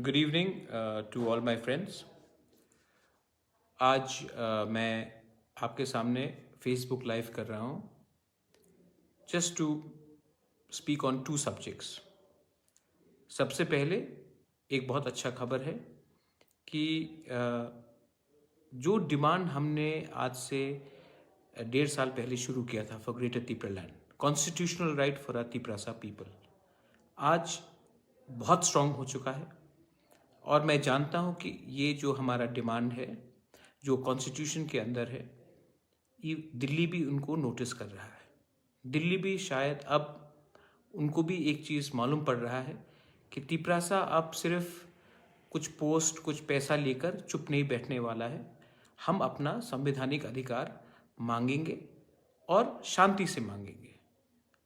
Good evening to all my friends. आज मैं आपके सामने फेसबुक लाइव कर रहा हूँ just to speak on two subjects. सबसे पहले एक बहुत अच्छा खबर है कि जो डिमांड हमने आज से 1.5 साल पहले शुरू किया था for greater Tipra land, constitutional right for a Tiprasa people, आज बहुत स्ट्रांग हो चुका है। और मैं जानता हूं कि ये जो हमारा डिमांड है, जो कॉन्स्टिट्यूशन के अंदर है, ये दिल्ली भी उनको नोटिस कर रहा है। दिल्ली भी शायद अब उनको भी एक चीज़ मालूम पड़ रहा है कि तिपरासा अब सिर्फ कुछ पोस्ट, कुछ पैसा लेकर चुप नहीं बैठने वाला है। हम अपना संवैधानिक अधिकार मांगेंगे और शांति से मांगेंगे।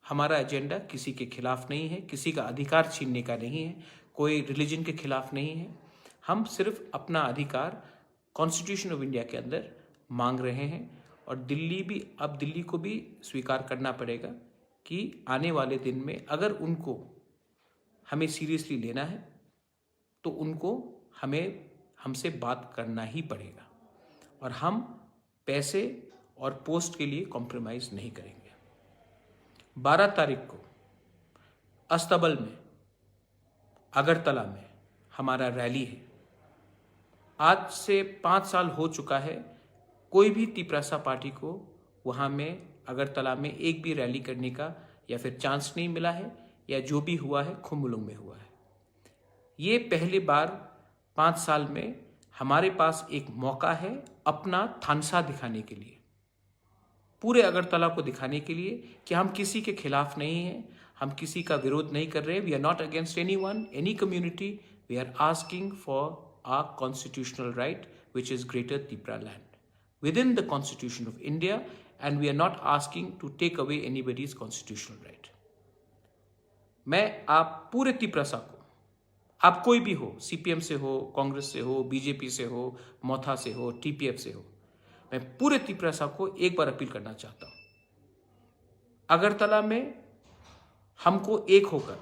हमारा एजेंडा किसी के खिलाफ नहीं है, किसी का अधिकार छीनने का नहीं है, कोई रिलीजन के खिलाफ नहीं है। हम सिर्फ अपना अधिकार कॉन्स्टिट्यूशन ऑफ इंडिया के अंदर मांग रहे हैं। और दिल्ली को भी स्वीकार करना पड़ेगा कि आने वाले दिन में अगर उनको हमें सीरियसली लेना है तो उनको हमसे बात करना ही पड़ेगा, और हम पैसे और पोस्ट के लिए कॉम्प्रोमाइज़ नहीं करेंगे। 12 तारीख को अस्तबल में, अगरतला में हमारा रैली है। आज से 5 साल हो चुका है, कोई भी तिपरासा पार्टी को वहाँ में अगरतला में एक भी रैली करने का या फिर चांस नहीं मिला है, या जो भी हुआ है खुमुलुंग में हुआ है। ये पहली बार 5 साल में हमारे पास एक मौका है अपना थानसा दिखाने के लिए, पूरे अगरतला को दिखाने के लिए कि हम किसी के खिलाफ नहीं हैं, हम किसी का विरोध नहीं कर रहे। We are not against anyone, any community. We are asking for our constitutional right, which is Greater Tipra land within the Constitution of India, and we are not asking to take away anybody's constitutional right. मैं आप पूरे तिपरासा को, आप कोई भी हो, CPM से हो, कांग्रेस से हो, बीजेपी से हो, मोथा से हो, टीपीएफ से हो, मैं पूरे तिपरासा को एक बार अपील करना चाहता हूं। अगरतला में हमको एक होकर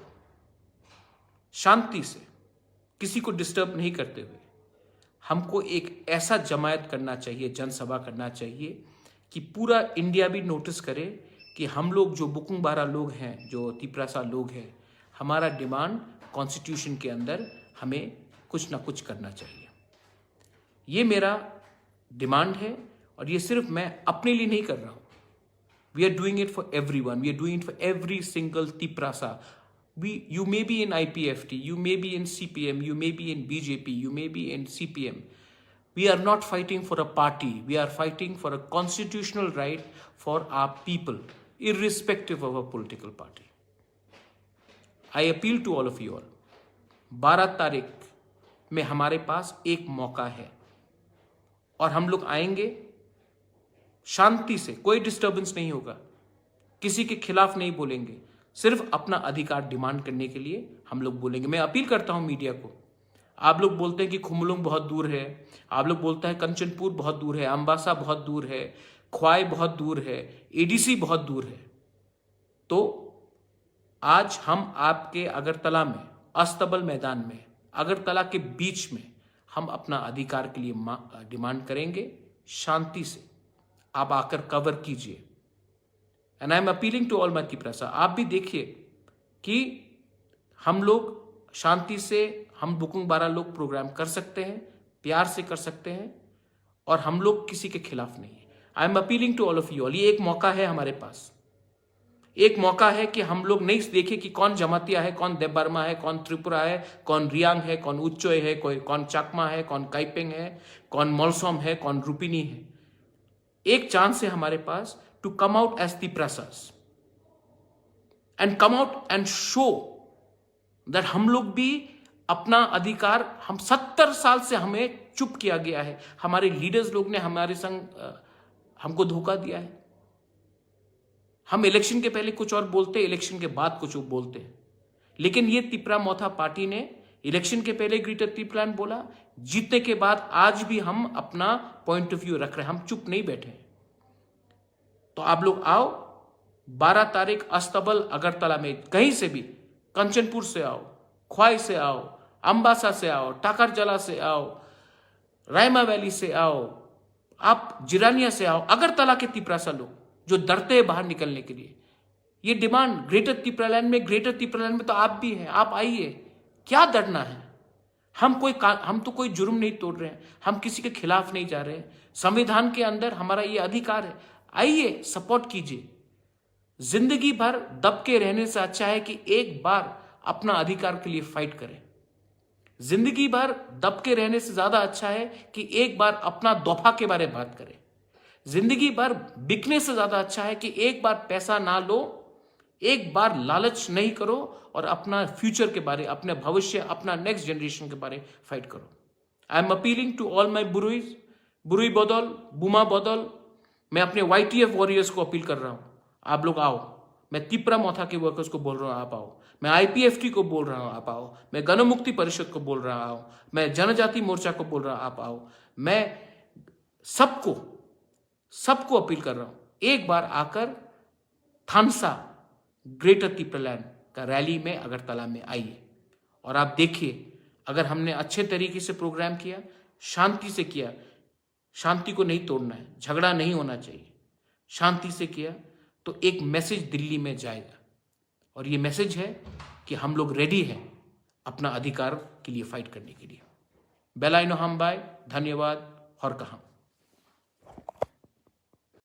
शांति से, किसी को डिस्टर्ब नहीं करते हुए, हमको एक ऐसा जमायत करना चाहिए, जनसभा करना चाहिए कि पूरा इंडिया भी नोटिस करे कि हम लोग जो बुकुंग बारा लोग हैं, जो तिपरासा लोग हैं, हमारा डिमांड कॉन्स्टिट्यूशन के अंदर हमें कुछ ना कुछ करना चाहिए। ये मेरा डिमांड है, और ये सिर्फ मैं अपने लिए नहीं कर रहा हूँ। We are doing it for everyone, we are doing it for every single Tiprasa. You may be in IPFT, you may be in CPM, you may be in BJP, you may be in CPM. We are not fighting for a party. We are fighting for a constitutional right for our people, irrespective of a political party. I appeal to all of you all. 12 तारीख में हमारे पास एक मौका है, और हम लोग आएंगे शांति से, कोई डिस्टर्बेंस नहीं होगा, किसी के खिलाफ नहीं बोलेंगे, सिर्फ अपना अधिकार डिमांड करने के लिए हम लोग बोलेंगे। मैं अपील करता हूं मीडिया को, आप लोग बोलते हैं कि खुमुलुंग बहुत दूर है, आप लोग बोलते हैं कंचनपुर बहुत दूर है, अम्बासा बहुत दूर है, ख्वाई बहुत दूर है, एडीसी बहुत दूर है, तो आज हम आपके अगरतला में, अस्तबल मैदान में, अगरतला के बीच में हम अपना अधिकार के लिए डिमांड करेंगे। शांति से आप आकर कवर कीजिए। And I am appealing to all my Tiprasa, आप भी देखिए कि हम लोग शांति से, हम बुकुंग बारा लोग प्रोग्राम कर सकते हैं, प्यार से कर सकते हैं, और हम लोग किसी के खिलाफ नहीं है। I am appealing to all of you all. ये एक मौका है हमारे पास, एक मौका है कि हम लोग नहीं देखें कि कौन जमातिया है, कौन देवबर्मा है, कौन त्रिपुरा है, कौन रियांग है, कौन उच्चोय है, कौन चाकमा है, कौन काइपेंग है, कौन मोलसोम है, कौन रूपिनी है। एक चांस है हमारे पास to come out as Tiprasas and come out and show that हम लोग भी अपना अधिकार, हम 70 साल से हमें चुप किया गया है, हमारे लीडर्स लोग ने हमारे संग हमको धोखा दिया है। हम इलेक्शन के पहले कुछ और बोलते हैं, इलेक्शन के बाद कुछ और बोलते हैं, लेकिन ये तिपरा मोथा पार्टी ने इलेक्शन के पहले ग्रेटर तिपरा बोला, जीतने के बाद आज भी हम अपना पॉइंट ऑफ व्यू रख रहे हैं, हम चुप नहीं बैठे। तो आप लोग आओ, 12 तारीख अस्तबल अगरतला में, कहीं से भी, कंचनपुर से आओ, ख्वाई से आओ, अम्बासा से आओ, टाकरजला से आओ, रायमा वैली से आओ, आप जिरानिया से आओ, अगरतला के तिपरासा लोग जो डरते हैं बाहर निकलने के लिए, ये डिमांड ग्रेटर तिपरालैंड में तो आप भी हैं, आप आइए, क्या डरना है? हम तो कोई जुर्म नहीं तोड़ रहे हैं, हम किसी के खिलाफ नहीं जा रहे हैं, संविधान के अंदर हमारा ये अधिकार है, आइए सपोर्ट कीजिए। जिंदगी भर दब के रहने से अच्छा है कि एक बार अपना अधिकार के लिए फाइट करें। जिंदगी भर दब के रहने से ज्यादा अच्छा है कि एक बार अपना दफा के बारे में बात करें। जिंदगी भर बिकने से ज्यादा अच्छा है कि एक बार पैसा ना लो, एक बार लालच नहीं करो और अपना फ्यूचर के बारे, अपने भविष्य, अपना नेक्स्ट जनरेशन के बारे फाइट करो। I am appealing to all my बुरुई बदौल, बुमा बदौल, मैं अपने YTF वॉरियर्स को अपील कर रहा हूं, आप लोग आओ। मैं तिपरा मोथा के वर्कर्स को बोल रहा हूं, आप आओ। मैं IPFT को बोल रहा हूं, आप आओ। मैं गणमुक्ति परिषद को बोल रहा हूं, मैं जनजाति मोर्चा को बोल रहा हूं, आप आओ। मैं सबको अपील कर रहा हूं, एक बार आकर थानसा ग्रेटर तिपरालैंड का रैली में अगरतला में आइए और आप देखिए, अगर हमने अच्छे तरीके से प्रोग्राम किया, शांति से किया, शांति को नहीं तोड़ना है, झगड़ा नहीं होना चाहिए, शांति से किया तो एक मैसेज दिल्ली में जाएगा और ये मैसेज है कि हम लोग रेडी हैं अपना अधिकार के लिए फाइट करने के लिए। बेलाइनो हम बाय, धन्यवाद और कहा।